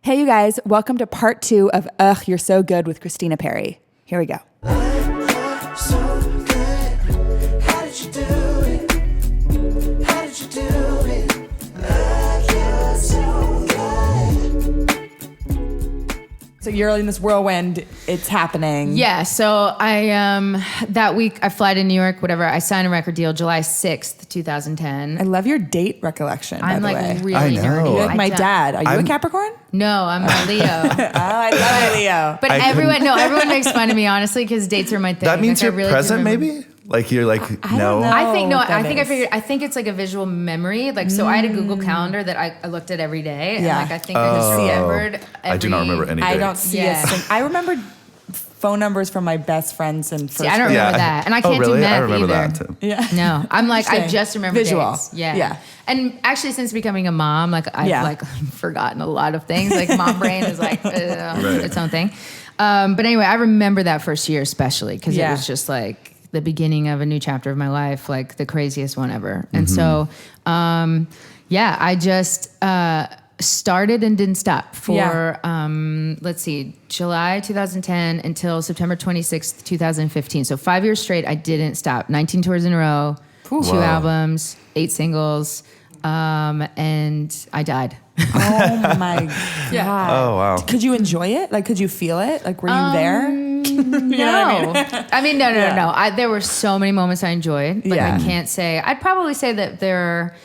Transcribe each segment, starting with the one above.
Hey, you guys, welcome to part 2 of Ugh, You're So Good with Christina Perri. Here we go. So you're in this whirlwind, it's happening. Yeah, so I that week I fly to New York, whatever. I signed a record deal July 6th, 2010. I love your date recollection, I'm by the like way. really nerdy. You're like my dad. Are you a Capricorn? No, I'm a Leo. I love a Leo. But everyone makes fun of me, honestly, because dates are my thing. That means like, you're really present, maybe? Like you're like, I no. don't know. I think it's like a visual memory. Like, so I had a Google Calendar that I looked at every day. And like, I think I just remembered I do not remember any dates. I don't see a thing. I remember phone numbers from my best friends and first I don't remember that. And I can't do math I remember either. that too. Yeah. No, I'm like, I just remember visual. dates. Yeah. Yeah. And actually, since becoming a mom, like I've like forgotten a lot of things. Like mom brain is like its own thing. But anyway, I remember that first year especially because it was just like the beginning of a new chapter of my life, like the craziest one ever. And so, I just started and didn't stop for, let's see, July 2010 until September 26th, 2015. So 5 years straight, I didn't stop. 19 tours in a row, 2 albums, 8 singles, and I died. Oh my God. Oh, wow. Could you enjoy it? Like, could you feel it? Like, were you there? No. I mean, no. There were so many moments I enjoyed. Like, I can't say. I'd probably say that there,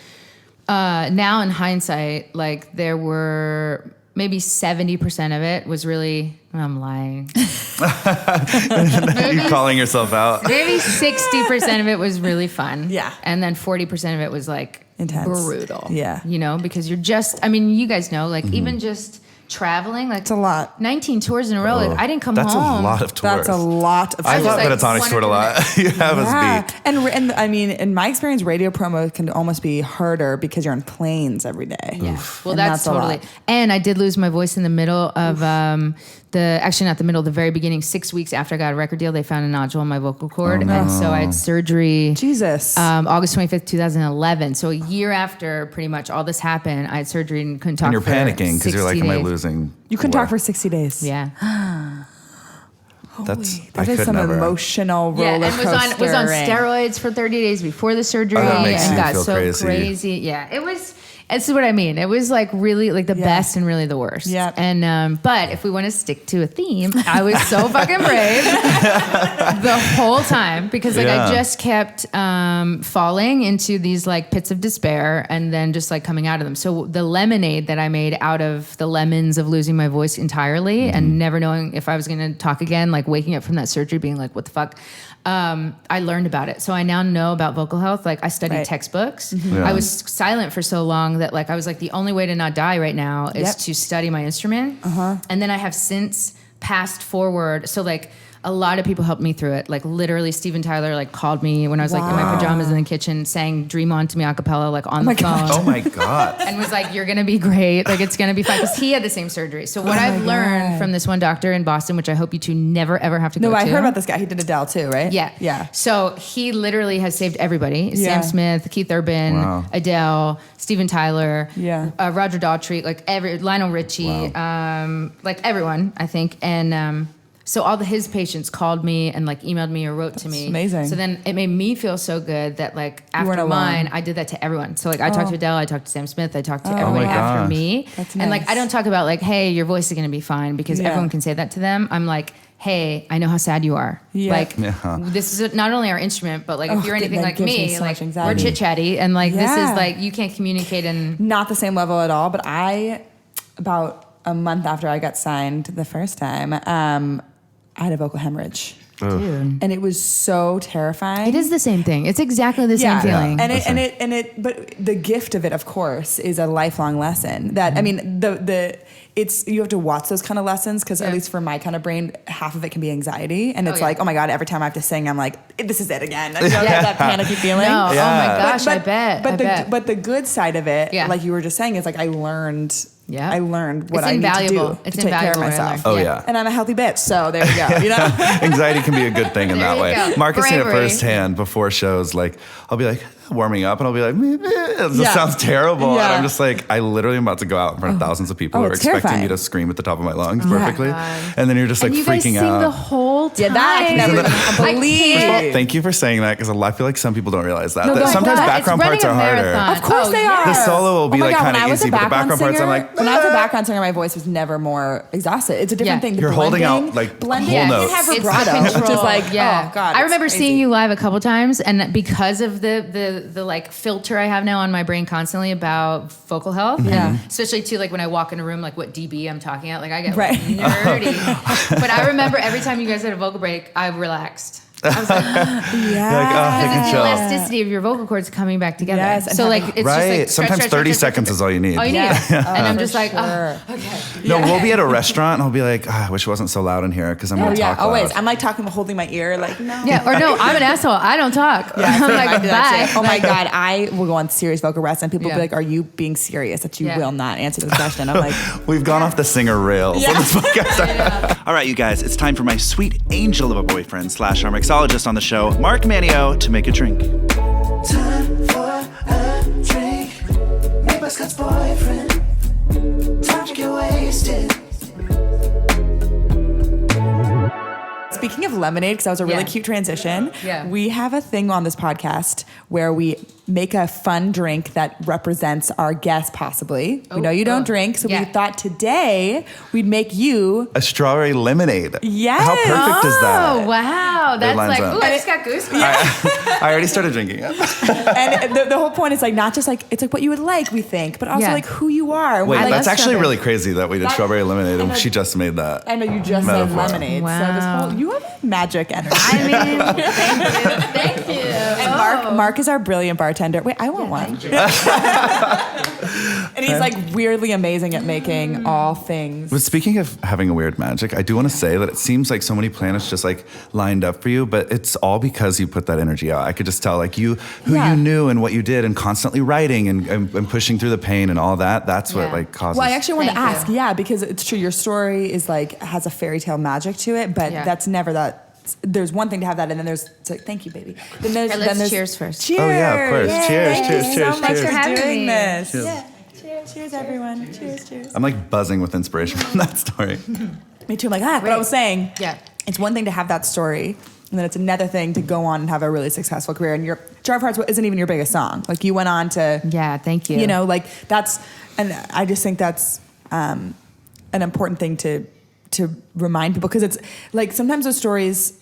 now in hindsight, like there were maybe 70% of it was really, I'm lying. You're calling yourself out. Maybe 60% of it was really fun. Yeah. And then 40% of it was like intense. Brutal. Yeah. You know, because you're just, I mean, you guys know, like even just traveling, like it's a lot. 19 tours in a row. Like, I didn't come home. That's a lot of tours. That's a lot of I thought like, Pentatonics toured a lot. You have us beat. And I mean, in my experience, radio promo can almost be harder because you're on planes every day. Yeah. Well, And that's totally. And I did lose my voice in the middle of the very beginning. 6 weeks after I got a record deal, they found a nodule in my vocal cord, and so I had surgery. Jesus. August 25th, 2011. So a year after pretty much all this happened, I had surgery and couldn't talk. And you're for panicking because you're like, am I days. losing? You couldn't talk for 60 days. Yeah. That is some emotional roller and coaster. was on steroids for 30 days before the surgery, and got so crazy. Yeah, it was. This is what I mean. It was like really like the best and really the worst. Yeah. And but if we want to stick to a theme, I was so fucking brave the whole time because like I just kept falling into these like pits of despair and then just like coming out of them. So the lemonade that I made out of the lemons of losing my voice entirely and never knowing if I was going to talk again, like waking up from that surgery being like, what the fuck? I learned about it. So I now know about vocal health. Like I studied textbooks. I was silent for so long that like I was like the only way to not die right now is to study my instrument. And then I have since passed forward. So like a lot of people helped me through it. Like literally Steven Tyler like called me when I was like in my pajamas in the kitchen, sang Dream On to me a cappella like on the phone. Oh my God. And was like, you're going to be great. Like it's going to be fine. Because he had the same surgery. So what I've learned from this one doctor in Boston, which I hope you two never ever have to go to. No, I heard about this guy. He did Adele too, right? Yeah. Yeah. So he literally has saved everybody. Sam Smith, Keith Urban, Adele, Steven Tyler, Roger Daltrey, like Lionel Richie, like everyone, I think. And so all his patients called me and like emailed me or wrote to me. Amazing. So then it made me feel so good that like after mine, I did that to everyone. So like I talked to Adele, I talked to Sam Smith, I talked to everybody after me. That's and nice. like I don't talk about like, hey, your voice is going to be fine because everyone can say that to them. I'm like, hey, I know how sad you are. Like this is not only our instrument, but like if you're anything like me, like we're chit chatty and like this is like you can't communicate and not the same level at all. But about a month after I got signed the first time, I had a vocal hemorrhage. Dude. And it was so terrifying. It is the same thing. It's exactly the same feeling. But the gift of it, of course, is a lifelong lesson. That I mean, you have to watch those kind of lessons because at least for my kind of brain, half of it can be anxiety, and it's like, oh my God, every time I have to sing, I'm like, this is it again. You know, that panicky feeling. No, oh my gosh, I bet. But the good side of it, like you were just saying, is like I learned. Yeah. I learned what I need to do to take care of myself. Oh, yeah. And I'm a healthy bitch, so there you go. You know? Anxiety can be a good thing in that way. Go. Mark has seen it Bravery. firsthand before shows. Like, I'll be like, warming up, and I'll be like, this sounds terrible. And I'm just like, I literally am about to go out in front of thousands of people who are expecting me to scream at the top of my lungs perfectly. And then you're just like you freaking guys out. sing the whole time. Yeah, that I can never believe. First of all, thank you for saying that, because I feel like some people don't realize that. No, that sometimes background parts are harder. Of course they are. The solo will be like kind of easy, but the background parts, I'm like, when I was a background singer, my voice was never more exhausted. It's a different thing. You're holding out like blending. whole You notes. can have vibrato, which is like, oh God. I remember seeing you live a couple times, and because of the like filter I have now on my brain constantly about vocal health, and especially too like when I walk in a room, like what dB I'm talking at, like I get like, nerdy. But I remember every time you guys had a vocal break, I relaxed. I was like, because it's the elasticity of your vocal cords coming back together. Yes, so like it's just like sometimes 30 seconds is all you need. All you need. And I'm just like, okay. No, we'll be at a restaurant and I'll be like, I wish it wasn't so loud in here because I'm gonna talk always. loud. I'm like talking, holding my ear, like no. Yeah, or no, I'm an asshole. I don't talk. I'm like, bye. Oh my God, I will go on serious vocal rest and people will be like, are you being serious that you will not answer this question? I'm like, we've gone off the singer rails on this podcast. All right, you guys, it's time for my sweet angel of a boyfriend / our mixologist on the show, Mark Manio, to make a drink. Time for a drink. Made by Scott's boyfriend. Time to get wasted. speaking of lemonade, because that was a really cute transition. Yeah. We have a thing on this podcast where we make a fun drink that represents our guest, possibly. We know you don't drink, so we thought today we'd make you a strawberry lemonade. Yes. How perfect is that? Oh, wow. That's like, up. ooh, I just got goosebumps. I already started drinking it. And the whole point is like not just like it's like what you would like, we think, but also like who you are. Wait, like, that's actually really crazy that we did strawberry lemonade and she just made that. I know you just metaphor. said lemonade. Wow. So this whole you have magic energy. I mean, thank you. And Mark is our brilliant bartender. Wait, I want one. And he's like weirdly amazing at making all things. But speaking of having a weird magic, I do want to say that it seems like so many planets just like lined up for you, but it's all because you put that energy out. I could just tell like you you knew and what you did and constantly writing and pushing through the pain and all that. That's what like causes. Well, I actually wanted to Thank ask, you. because it's true. Your story is like has a fairy tale magic to it, but that's never that. There's one thing to have that, and then there's thank you, baby. Then there's, Let's then there's cheers first. Cheers! Oh yeah, of course. Yay. Cheers, Thank cheers, you cheers, so much cheers. for having doing me. this. Cheers. Yeah. Cheers, everyone. Cheers. I'm like buzzing with inspiration from that story. Me too. I'm like, but I was saying, it's one thing to have that story, and then it's another thing to go on and have a really successful career. And your Jar of Hearts isn't even your biggest song. Like you went on to, Thank you. You know, like that's, and I just think that's an important thing to remind people because it's like sometimes those stories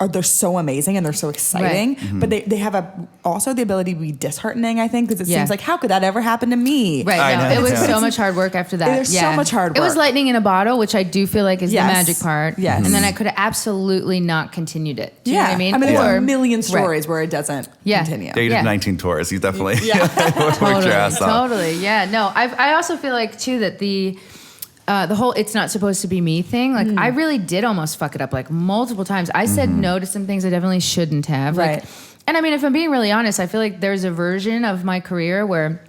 they're so amazing and they're so exciting, but they have also the ability to be disheartening, I think, because it seems like, how could that ever happen to me? Right. No, it was so much hard work after that. There's so much hard work. It was lightning in a bottle, which I do feel like is the magic part. Yes. And then I could have absolutely not continued it. Do you know what I mean? There's a million stories where it doesn't continue. Yeah, you did 19 tours. You definitely worked your ass off. Totally. Yeah. No, I also feel like too that the whole "it's not supposed to be me" thing, like I really did almost fuck it up like multiple times. I said no to some things I definitely shouldn't have. Right. Like, and I mean, if I'm being really honest, I feel like there's a version of my career where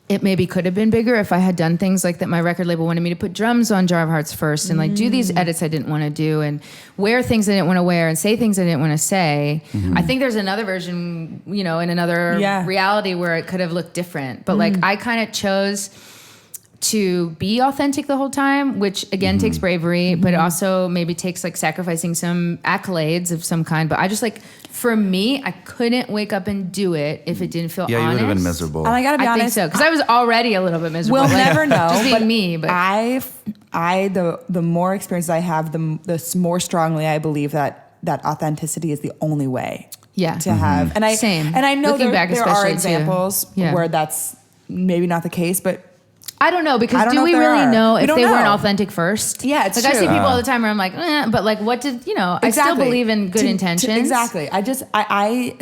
it maybe could have been bigger if I had done things like that. My record label wanted me to put drums on Jar of Hearts first and like do these edits I didn't want to do and wear things I didn't want to wear and say things I didn't want to say. I think there's another version, in another reality where it could have looked different. But like I kind of chose to be authentic the whole time, which again takes bravery, but also maybe takes like sacrificing some accolades of some kind. But I just like, for me, I couldn't wake up and do it if it didn't feel honest. Yeah, you would have been miserable. And I gotta be honest, think so, because I was already a little bit miserable. We'll like, never know. Just being me, but the more experiences I have, the more strongly I believe that authenticity is the only way. To have. And I know Looking back, there are especially, examples where that's maybe not the case, but I don't know, because do we if there really are. know We if don't they know. weren't authentic first? Yeah, it's like true. I see people all the time where I'm like, but like, what did I still believe in good intentions. Exactly.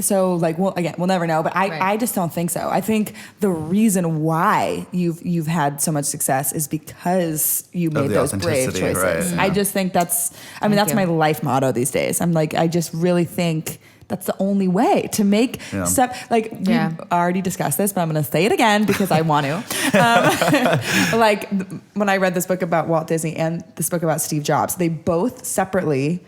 So like, well, again, we'll never know, but I just don't think so. I think the reason why you've had so much success is because you made those brave choices. Right, yeah. I just think that's my life motto these days. I'm like, I just really think that's the only way to make stuff. Like we already discussed this, but I'm going to say it again because I want to. Like when I read this book about Walt Disney and this book about Steve Jobs, they both separately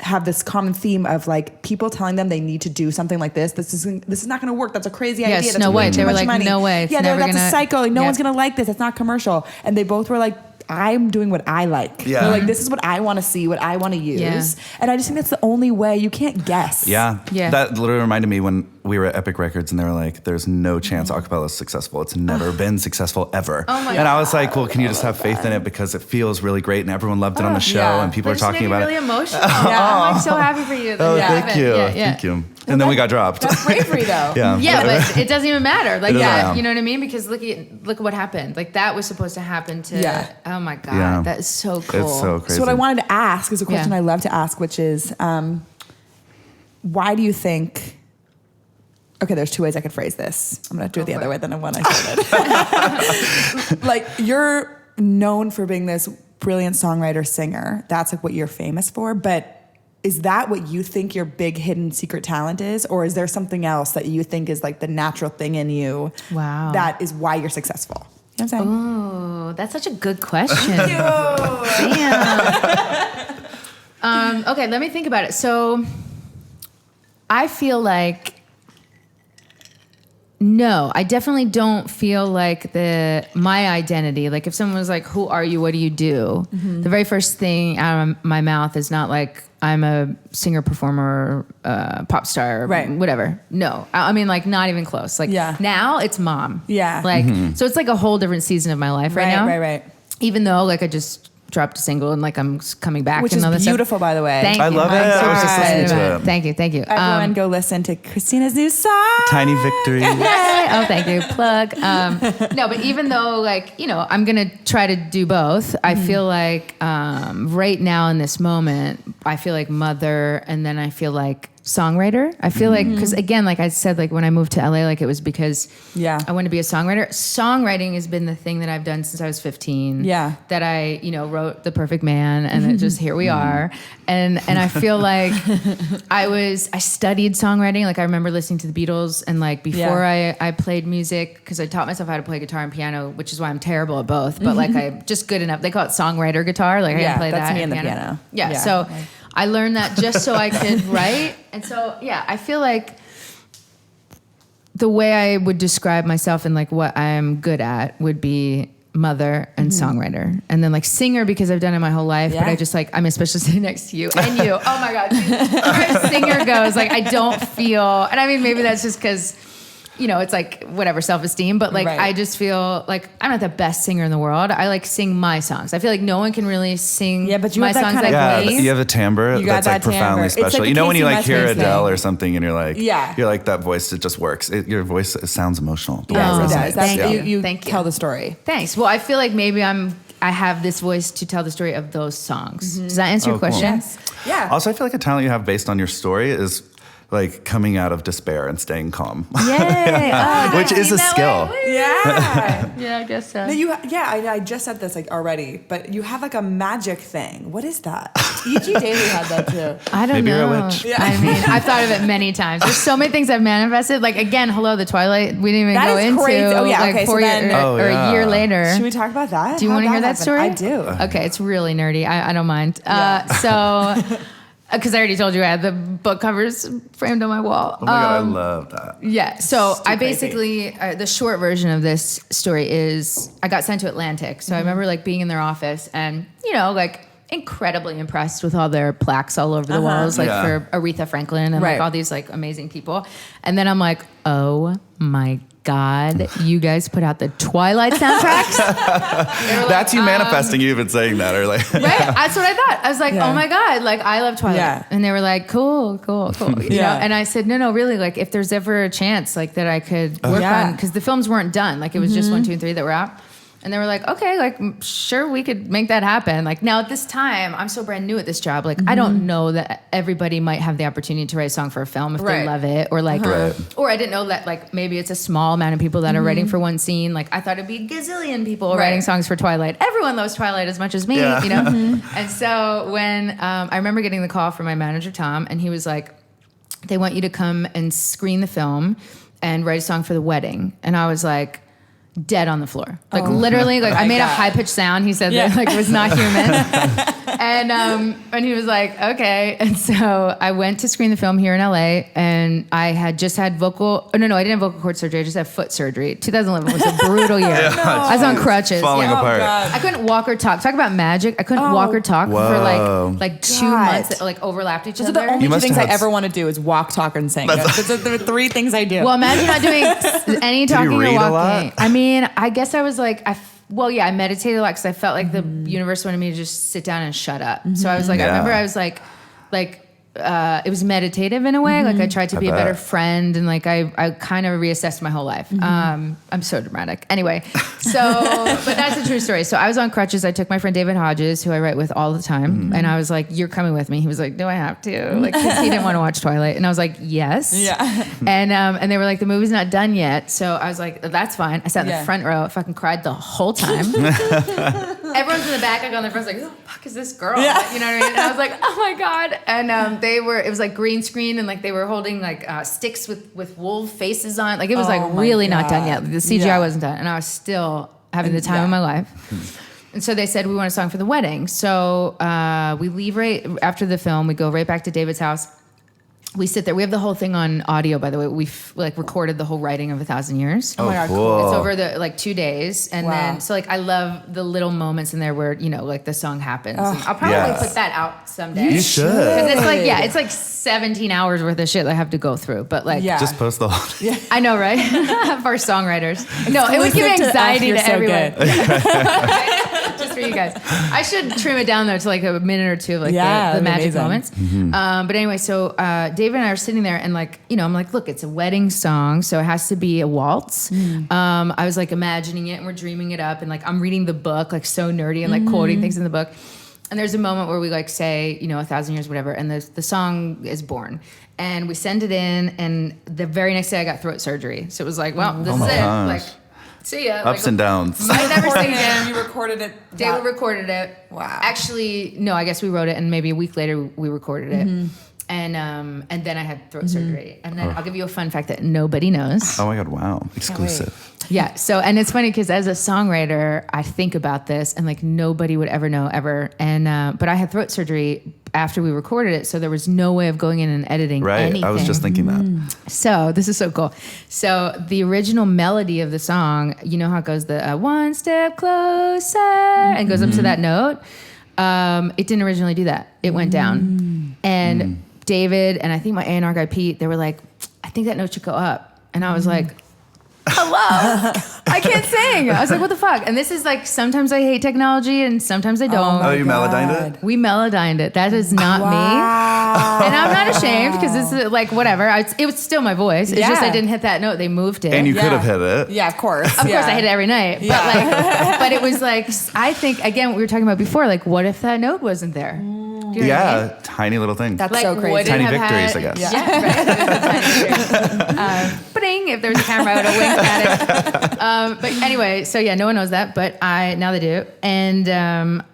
have this common theme of like people telling them they need to do something like this. This is not going to work. That's a crazy idea. That's Snow White. They were like, money. no way. It's yeah, never that's gonna, a cycle. Like, no one's going to like this. It's not commercial. And they both were like, I'm doing what I like. Yeah. They're like, this is what I want to see, what I want to use. Yeah. And I just think that's the only way. You can't guess. Yeah. Yeah. That literally reminded me when we were at Epic Records and they were like, there's no chance acapella is successful. It's never been successful ever. Oh my and I was like, well, can you just have faith in it because it feels really great and everyone loved it on the show yeah. and people are talking about really it. emotional. I'm like so happy for you. Oh, that thank you. happened. Thank you. And then we got dropped. That's bravery though. Yeah. Yeah, but it doesn't even matter. Like It doesn't that, matter. you know what I mean? Because look at what happened. Like that was supposed to happen to. Yeah. Oh my god, Yeah. that is so cool. It's so crazy. So what I wanted to ask is a question Yeah. I love to ask, which is, why do you think? Okay, there's two ways I could phrase this. I'm gonna do it the other way than the one I started. Like you're known for being this brilliant songwriter, singer. That's like what you're famous for. But is that what you think your big hidden secret talent is, or is there something else that you think is like the natural thing in you? Wow. That is why you're successful. You know what I'm saying? Oh, that's such a good question. Damn. Okay, let me think about it. So I feel like no, I definitely don't feel like my identity. Like if someone was like, "Who are you? What do you do?" The very first thing out of my mouth is not like I'm a singer, performer, pop star, Right. whatever. No, I mean like not even close. Like Yeah. now it's mom. Yeah. Like so it's like a whole different season of my life right now. Right. Even though like I just dropped a single and like I'm coming back, Which and is all this beautiful, by the way. Thank I you. love it. I'm I was just excited listening to about it. Thank you. Everyone go listen to Christina's new song. Tiny victory. Yay. Oh, thank you. Plug. No, but even though like, you know, I'm going to try to do both, I feel like right now in this moment, I feel like mother and then I feel like songwriter. I feel like, because again, like I said, like when I moved to LA, like it was because I wanted to be a songwriter. Songwriting has been the thing that I've done since I was 15. Yeah. That I, you know, wrote The Perfect Man and it just, here we are. And I feel like I studied songwriting. Like I remember listening to the Beatles and like before I played music, because I taught myself how to play guitar and piano, which is why I'm terrible at both. But like I'm just good enough. They call it songwriter guitar. Like I can play that's that. me and the piano. Yeah. So I learned that just so I could write. And so, yeah, I feel like the way I would describe myself and like what I'm good at would be mother and songwriter. And then like singer because I've done it my whole life, but I just like, I'm especially sitting next to you and you. Oh my God. As far as singer goes, like I don't feel, and I mean, maybe that's just because, you know, it's like whatever, self-esteem, but like I just feel like I'm not the best singer in the world. I like sing my songs. I feel like no one can really sing but you my have that songs kind of like voice. me. You have a timbre You got that's like that timbre. profoundly It's special. like You the know when you Casey like hear Musgraves Adele thing. or something and you're like, you're like that voice, it just works. Your voice sounds emotional. Yes, it does. Thank That's, you. you Thank you. tell the story. Thanks. Well, I feel like maybe I have this voice to tell the story of those songs. Does that answer your cool. question? Yes. Yeah. Also, I feel like a talent you have based on your story is like coming out of despair and staying calm. Yay. Oh, Which is a skill. Yeah. yeah, I guess so. No, I just said this like already, but you have like a magic thing. What is that? E.G. Daily had that too. I don't Maybe know. you're a witch. Yeah. I mean, I've thought of it many times. There's so many things I've manifested. Like again, hello, the Twilight. We didn't even That go is into. crazy. Oh, yeah, like okay, so 4 years then- or a year later. Should we talk about that? Do you want to hear that story? I do. Okay, it's really nerdy. I don't mind. So, because I already told you I had the book covers framed on my wall. Oh my God, I love that. Yeah. So too I crazy. basically, the short version of this story is I got sent to Atlantic. So I remember like being in their office and, you know, like incredibly impressed with all their plaques all over the walls, like for Aretha Franklin and like all these like amazing people. And then I'm like, oh my God, you guys put out the Twilight soundtracks? That's you manifesting. You even saying that, or like, Right? That's what I thought. I was like, oh my God, like I love Twilight. Yeah. And they were like, cool. You know? And I said, no, really, like if there's ever a chance like that I could work on, because the films weren't done. Like it was just 1, 2, and 3 that were out. And they were like, okay, like sure, we could make that happen. Like now at this time, I'm so brand new at this job. Like I don't know that everybody might have the opportunity to write a song for a film if they love it, or like, or I didn't know that like maybe it's a small amount of people that are writing for one scene. Like I thought it'd be a gazillion people writing songs for Twilight. Everyone loves Twilight as much as me, you know. And so when I remember getting the call from my manager Tom, and he was like, they want you to come and screen the film and write a song for the wedding. And I was like, dead on the floor. Like literally, like I made a high pitched sound. He said that like it was not human. And he was like, okay. And so I went to screen the film here in LA, and I had just had I didn't have vocal cord surgery. I just had foot surgery. 2011 was a brutal year. I was on crutches. Falling apart. I couldn't walk or talk. Talk about magic. I couldn't walk or talk for like 2 months that like overlapped each other. Those are the only two things I ever want to do is walk, talk, and sing. Those are the 3 things I do. Well, imagine not doing any talking or read a walking. lot? I mean, I guess I was like, I meditated a lot because I felt like the universe wanted me to just sit down and shut up. So I was like, I remember I was like, it was meditative in a way. Like I tried to be a better friend, and like I kind of reassessed my whole life. I'm so dramatic. Anyway, but that's a true story. So I was on crutches. I took my friend David Hodges, who I write with all the time, and I was like, "You're coming with me." He was like, "Do I have to?" Like 'cause he didn't want to watch Twilight, and I was like, "Yes." Yeah. And they were like, "The movie's not done yet." So I was like, "That's fine." I sat in the front row. I fucking cried the whole time. Everyone's in the back. I go in the front. I was like, "Who the fuck is this girl?" Yeah. You know what I mean? And I was like, "Oh my god!" And it was like green screen, and like they were holding like sticks with wolf faces on. Like it was like really not done yet. The CGI wasn't done, and I was still having the time of my life. And so they said, we want a song for the wedding. So we leave right after the film. We go right back to David's house. We sit there. We have the whole thing on audio, by the way. We've like recorded the whole writing of 1,000 Years. Oh my God, cool. It's over the like 2 days. And then, so like I love the little moments in there where, you know, like the song happens. And I'll probably put that out someday. You should. Because it's like 17 hours worth of shit that I have to go through. But like, Just post the whole I know, right? For songwriters. No, it would give anxiety to everyone. Just for you guys. I should trim it down though to like a minute or two of like the magic moments. But anyway, so David and I are sitting there and like, you know, I'm like, look, it's a wedding song, so it has to be a waltz. I was like imagining it and we're dreaming it up, and like I'm reading the book, like so nerdy and like quoting things in the book. And there's a moment where we like say, you know, 1,000 years, whatever, and the song is born. And we send it in, and the very next day I got throat surgery. So it was like, well, this is it. gosh. Like, see ya. ups like, and downs. Might never sing again. You recorded it. David recorded it. Wow. Actually, no, I guess we wrote it, and maybe a week later we recorded it. And then I had throat surgery. And then I'll give you a fun fact that nobody knows. Oh my God, wow. Exclusive. Yeah. So, and it's funny because as a songwriter, I think about this and like nobody would ever know ever. And, but I had throat surgery after we recorded it. So there was no way of going in and editing anything. I was just thinking that. So this is so cool. So the original melody of the song, you know how it goes, the one step closer and goes up to that note. It didn't originally do that. It went down. And David and I think my A&R guy Pete, they were like, I think that note should go up. And I was like, hello, I can't sing. I was like, what the fuck? And this is like, sometimes I hate technology and sometimes I don't. Oh, you melodined it? We melodined it. That is not me. And I'm not ashamed because this is like, whatever. It was still my voice. It's just I didn't hit that note. They moved it. And you could have hit it. Yeah, of course. Of course, I hit it every night. But like, but it was like, I think, again, what we were talking about before, like, what if that note wasn't there? Do you know what I mean? Tiny little thing. That's Like, so crazy. would it Tiny have victories, had- I guess. Yeah, right. Tiny victories. Bing, if there was a camera, I would have winked at it. But anyway, so yeah, no one knows that, but now they do. And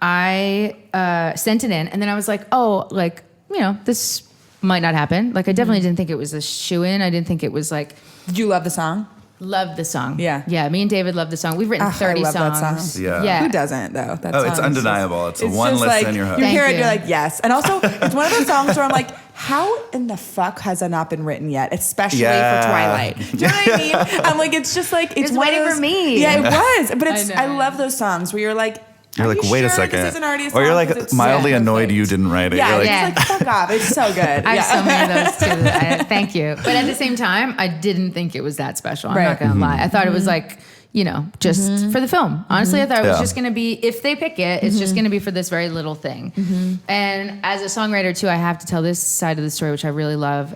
I sent it in, and then I was like, oh, like, you know, this might not happen. Like, I definitely didn't think it was a shoo-in. I didn't think it was like... Did you love the song? Love the song. Yeah. Yeah, me and David love the song. We've written 30 I love songs. that song. Yeah. Who doesn't though? That Oh, it's song is undeniable. It's a just one listen like, in your hook. You hear Thank it, you. you're like, yes. And also, it's one of those songs where I'm like, how in the fuck has that not been written yet? Especially Yeah. for Twilight. Do you know what I mean? I'm like, it's just like, it's It's one of waiting those- for me. Yeah, it was. But it's, I I know. love those songs where you're like, You're are like, you wait sure a second. This isn't already a Or you're song? 'Cause like it's mildly so annoyed perfect. you didn't write it. Yeah, You're like, yeah. it's like, fuck off. It's so good. I have Yeah. so many of those too. Thank you. But at the same time, I didn't think it was that special. I'm Right. not going to lie. I thought it was like, you know, just for the film. Honestly, I thought it was Yeah. just going to be, if they pick it, it's just going to be for this very little thing. And as a songwriter too, I have to tell this side of the story, which I really love,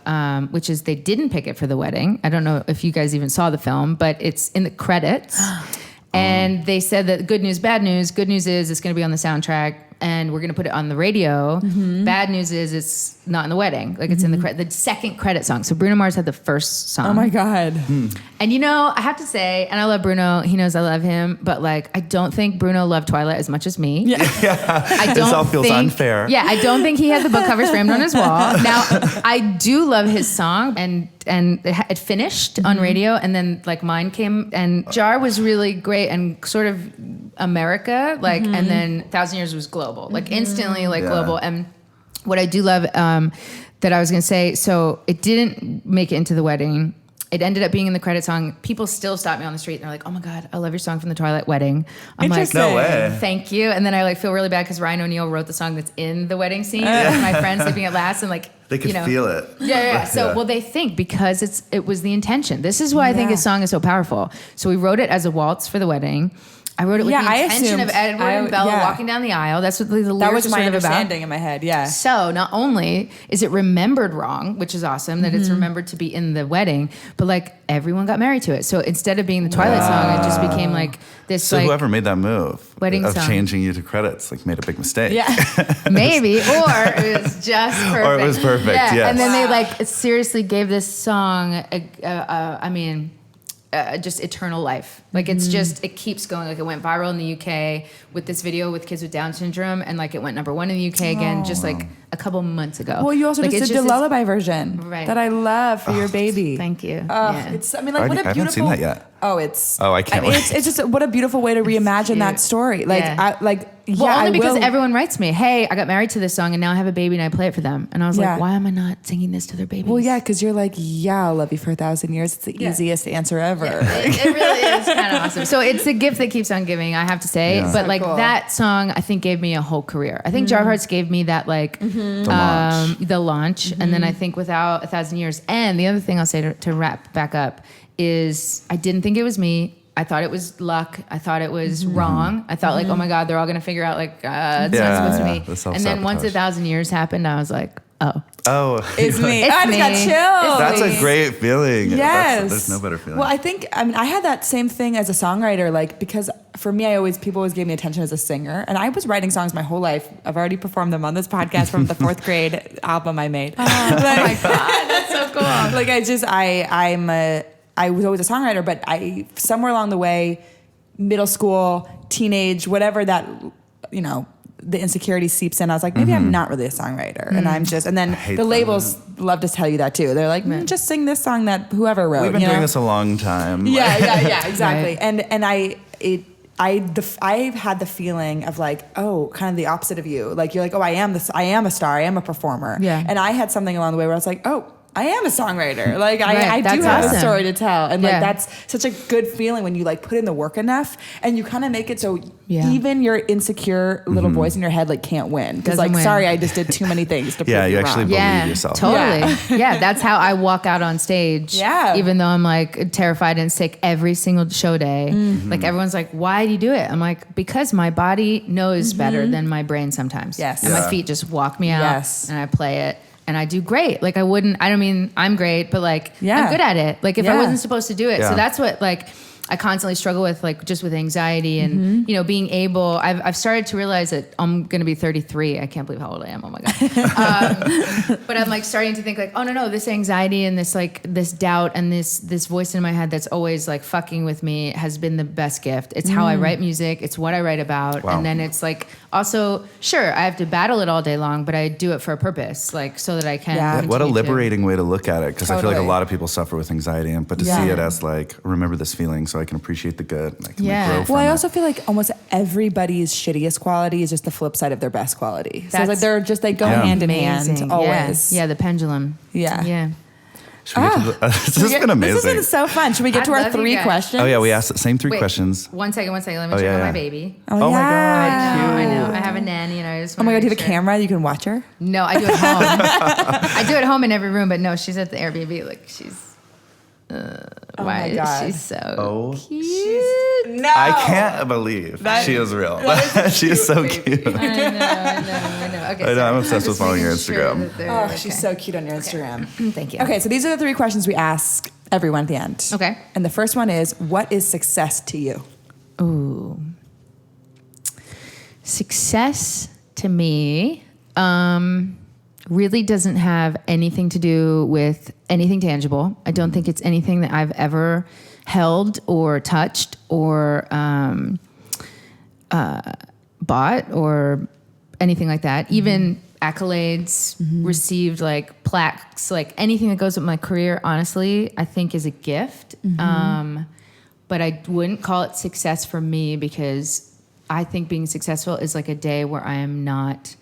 which is they didn't pick it for the wedding. I don't know if you guys even saw the film, but it's in the credits. And they said that good news, bad news. Good news is it's going to be on the soundtrack, and we're going to put it on the radio. Bad news is it's not in the wedding. Like, it's in the second credit song. So Bruno Mars had the first song. Oh my God. And you know, I have to say, and I love Bruno. He knows I love him, but like, I don't think Bruno loved Twilight as much as me. Yeah. I don't This all feels unfair. Yeah, I don't think he had the book covers framed on his wall. Now, I do love his song, and it finished on radio, and then like mine came, and Jar was really great and sort of America, like, and then 1,000 Years was global, like instantly, like global. And what I do love, that I was going to say, so it didn't make it into the wedding. It ended up being in the credit song. People still stop me on the street and they're like, "Oh my God, I love your song from the Twilight Wedding." I'm like, No way. "Thank you." And then I like feel really bad because Ryan O'Neal wrote the song that's in the wedding scene. My friend sleeping at last, and like They could feel it. Yeah. So, well, they think because it was the intention. This is why I think his song is so powerful. So we wrote it as a waltz for the wedding. I wrote it with the intention of Edward and Bella walking down the aisle. That's what the lyrics That was are my sort of about. understanding in my head. Yeah. So not only is it remembered wrong, which is awesome that it's remembered to be in the wedding, but like everyone got married to it. So instead of being the Twilight song, it just became like this. So like, whoever made that move wedding of song. changing you to credits like made a big mistake. Yeah. maybe, or it was just perfect. Or it was perfect, yes. And then they like seriously gave this song, just eternal life. Like it's just, it keeps going. Like it went viral in the UK with this video with kids with Down syndrome, and like it went number 1 in the UK again, just like a couple months ago. Well, you also like, just did the lullaby version that I love for your baby. Thank you. It's, I mean, like, what a beautiful. I haven't seen that yet. Oh, it's. Oh, I can't wait. It's just what a beautiful way to reimagine that story. Like, Only because everyone writes me, "Hey, I got married to this song, and now I have a baby, and I play it for them." And I was like, "Why am I not singing this to their babies?" Well, yeah, because you're like, "Yeah, I'll love you for 1,000 years." It's the easiest answer ever. It really is kind of awesome. So it's a gift that keeps on giving, I have to say. Yeah. But So like cool. that song, I think gave me a whole career. I think Jar Hearts gave me that like the launch, and then I think without 1,000 Years. And the other thing I'll say to wrap back up is I didn't think it was me. I thought it was luck. I thought it was wrong. I thought like, oh my God, they're all going to figure out like, it's not supposed to be me. And then once 1,000 Years happened, I was like, oh. It's me. It's I just me. got chills. That's a great feeling. Yes. There's no better feeling. Well, I mean, I had that same thing as a songwriter, like, because for me, people always gave me attention as a singer. And I was writing songs my whole life. I've already performed them on this podcast from the 4th grade album I made. Oh my God, that's so cool. Like, I was always a songwriter, but somewhere along the way, middle school, teenage, whatever that, the insecurity seeps in. I was like, maybe I'm not really a songwriter. And and then the labels love to tell you that too. They're like, just sing this song that whoever wrote. We've been doing this a long time. Yeah, exactly. Right. And I've had the feeling of like, oh, kind of the opposite of you. Like, you're like, oh, I am a star. I am a performer. Yeah. And I had something along the way where I was like, oh, I am a songwriter. Like I do have awesome. a story to tell. And like, that's such a good feeling when you like put in the work enough and you kind of make it so even your insecure little voice in your head like can't win. Because like, sorry, I just did too many things to prove you you actually wrong. believe yourself. Totally. Yeah, that's how I walk out on stage. Yeah. Even though I'm like terrified and sick every single show day. Like everyone's like, why do you do it? I'm like, because my body knows better than my brain sometimes. Yes. And my feet just walk me out and I play it. And I do great. Like I don't mean I'm great, but like I'm good at it. Like if I wasn't supposed to do it. So that's what like I constantly struggle with, like just with anxiety and, being able, I've started to realize that I'm going to be 33. I can't believe how old I am. Oh my God. But I'm like starting to think like, oh no, this anxiety and this like this doubt and this voice in my head that's always like fucking with me has been the best gift. It's how I write music. It's what I write about. Wow. And then it's like, also, sure, I have to battle it all day long, but I do it for a purpose, like so that I can. What a continue liberating way to look at it, because I feel like a Totally. lot of people suffer with anxiety, but to see it as like, remember this feeling so I can appreciate the good. And I can like, grow from Well, I it. also feel like almost everybody's shittiest quality is just the flip side of their best quality. So it's That's like they go hand in amazing. hand always. Yeah, the pendulum. Yeah. Yeah. Should we get to this has been amazing. This has been so fun. Should we get I to our love you 3 guys. questions? Oh yeah, we asked the same 3 Wait, questions. One second. Let me check on yeah. my baby. Oh, my yeah. God. I know. I have a nanny and I just Oh my wanna God, do you have make a sure. camera? You can watch her? No, I do it at home. I do it at home in every room, but no, she's at the Airbnb. Like she's. Oh why my God. is she so Oh. cute? No. I can't believe she is real. She is so cute. I know. Okay, I know, I'm sorry. obsessed just with following your making sure Instagram. that they're Oh, okay. she's so cute on your Instagram. Thank you. Okay, so these are the 3 questions we ask everyone at the end. Okay. And the first one is, what is success to you? Ooh. Success to me really doesn't have anything to do with anything tangible. I don't think it's anything that I've ever held or touched or bought or anything like that. Even accolades, received like plaques, like anything that goes with my career, honestly, I think is a gift. But I wouldn't call it success for me because I think being successful is like a day where I am not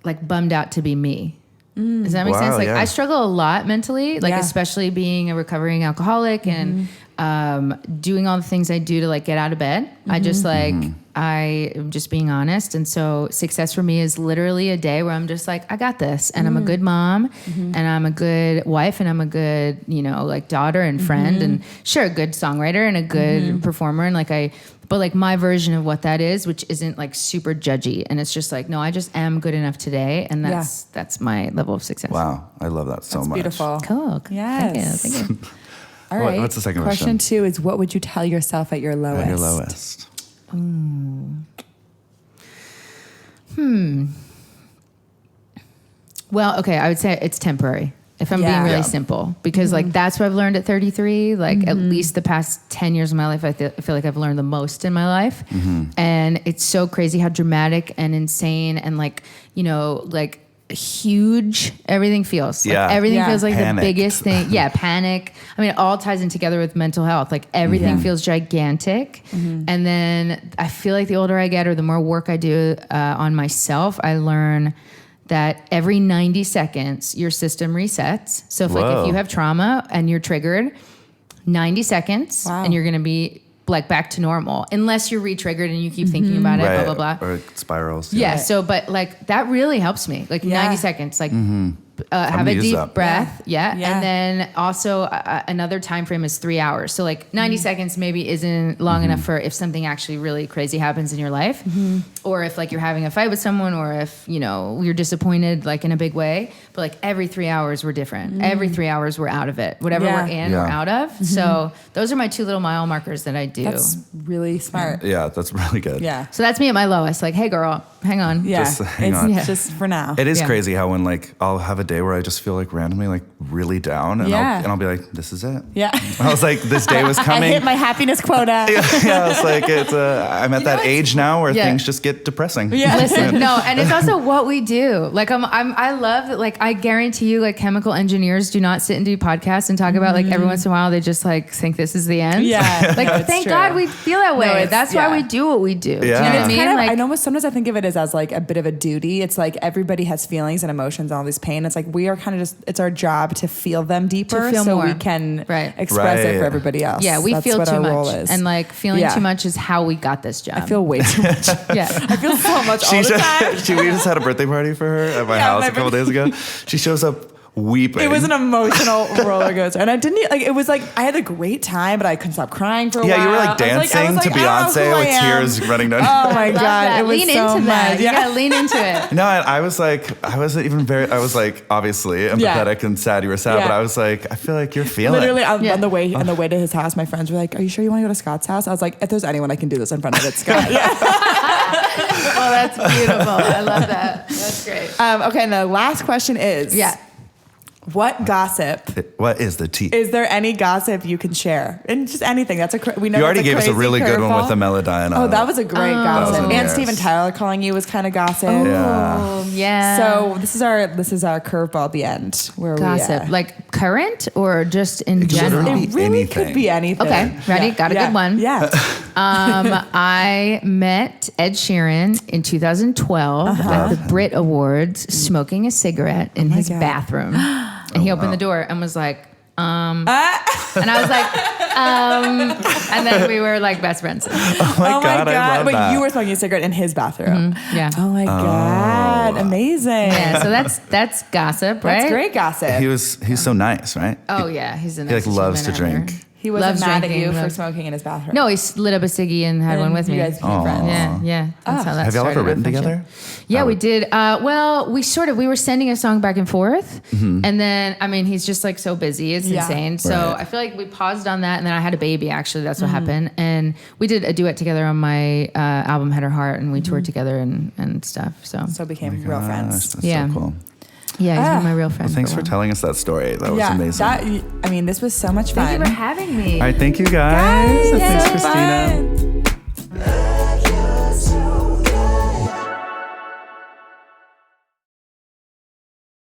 like bummed out to be me. Does that make sense? Like I struggle a lot mentally, like especially being a recovering alcoholic and doing all the things I do to like get out of bed. I just like, I am just being honest. And so success for me is literally a day where I'm just like, I got this. And I'm a good mom and I'm a good wife and I'm a good, you know, like daughter and friend and sure, a good songwriter and a good performer. And like but like my version of what that is, which isn't like super judgy. And it's just like, no, I just am good enough today. And that's my level of success. Wow. I love that so much. Beautiful. Cool. Yes. Thank you. All right. What's the second question? Question 2 is, what would you tell yourself at your lowest? At your lowest. Well, okay, I would say it's temporary. If I'm being really simple, because like that's what I've learned at 33. Like at least the past 10 years of my life, I feel like I've learned the most in my life. And it's so crazy how dramatic and insane and like, you know, like huge everything feels. Like everything feels like Panicked. the biggest thing. Panic. I mean, it all ties in together with mental health. Like everything feels gigantic. And then I feel like the older I get or the more work I do on myself, I learn that every 90 seconds, your system resets. So if like if you have trauma and you're triggered, 90 seconds and you're going to be like back to normal, unless you're re-triggered and you keep thinking about it, blah, blah, blah. Or it spirals. Yeah. So, but like that really helps me. Like 90 seconds, like have a deep breath. And then also another time frame is 3 hours. So like 90 seconds maybe isn't long enough for if something actually really crazy happens in your life, or if like you're having a fight with someone, or if, you know, you're disappointed like in a big way. But like every 3 hours we're different. Every 3 hours we're out of it. Whatever we're in, we're out of. So those are my 2 little mile markers that I do. That's really smart. Yeah, that's really good. Yeah. So that's me at my lowest. Like, hey girl, hang on. Yeah. Just hang on. Just for now. It is crazy how when like I'll have a day where I just feel like randomly like really down and I'll be like, this is it. Yeah. I was like, this day was coming. I hit my happiness quota. Yeah, it's like I'm at that age now where things just get depressing. Yeah. Listen, no, and it's also what we do. Like I love that. Like I guarantee you, like chemical engineers do not sit and do podcasts and talk about like every once in a while they just like think this is the end. Yeah. Like thank God we feel that way. No, that's why we do what we do. Yeah. Do you know what I mean? Like, I know sometimes I think of it as like a bit of a duty. It's like everybody has feelings and emotions and all this pain. It's like we are kind of just, it's our job to feel them deeper To feel so more. we can express it for everybody else. Yeah, we That's feel what too our role much. is. And like feeling too much is how we got this job. I feel way too much. yeah. I feel so much all the time. We just had a birthday party for her at my house a couple days ago. She shows up weeping. It was an emotional roller coaster. And I didn't, like, it was like, I had a great time, but I couldn't stop crying for a while. Yeah, you were like dancing to Beyonce with tears running down. Oh my God. That. It was lean so into much. that. Yeah. You gotta lean into it. No, I was like, I wasn't even I was like, obviously empathetic and sad. You were sad, but I was like, I feel like you're feeling Literally on the way to his house, my friends were like, are you sure you want to go to Scott's house? I was like, if there's anyone I can do this in front of, it's Scott. Oh, that's beautiful. I love that. That's great. Okay, and the last question is, what gossip? What is the tea? Is there any gossip you can share? And just anything. We know You already that's gave us a really good one with the Melodyne. Oh, that was a great gossip. And hilarious. Steven Tyler calling you was kind of gossip. Yeah. So this is our curveball at the end. Where Gossip. we, Like current or just in could general? literally it really anything. could be anything. Okay, ready? Got a good one. Yeah. I met Ed Sheeran in 2012 at the Brit Awards smoking a cigarette in his God. bathroom. And he opened the door and was like, and I was like, and then we were like best friends. Oh my God, I love Wait, that. you were smoking a cigarette in his bathroom. Yeah. Oh my God. Amazing. Yeah, so that's gossip, right? That's great gossip. He's so nice, right? Oh yeah, he's an He like loves to drink. He wasn't Loves mad at drinking, you for loves- smoking in his bathroom. No, he lit up a ciggy and had one with you me. guys became friends. Yeah. That's how that Have y'all started ever our written friendship. together? Yeah, we did. Well, we were sending a song back and forth. Mm-hmm. And then, I mean, he's just like so busy. It's insane. So Right. I feel like we paused on that. And then I had a baby, actually. That's what happened. And we did a duet together on my album, Head or Heart. And we toured together and stuff. So became real friends. That's Yeah. so cool. yeah, he's been my real friend. Well, thanks for for a while. telling us that story. That was amazing. This was so much fun. Thank you for having me. All right, thank you guys. Guys, Thanks, so Christina. fun.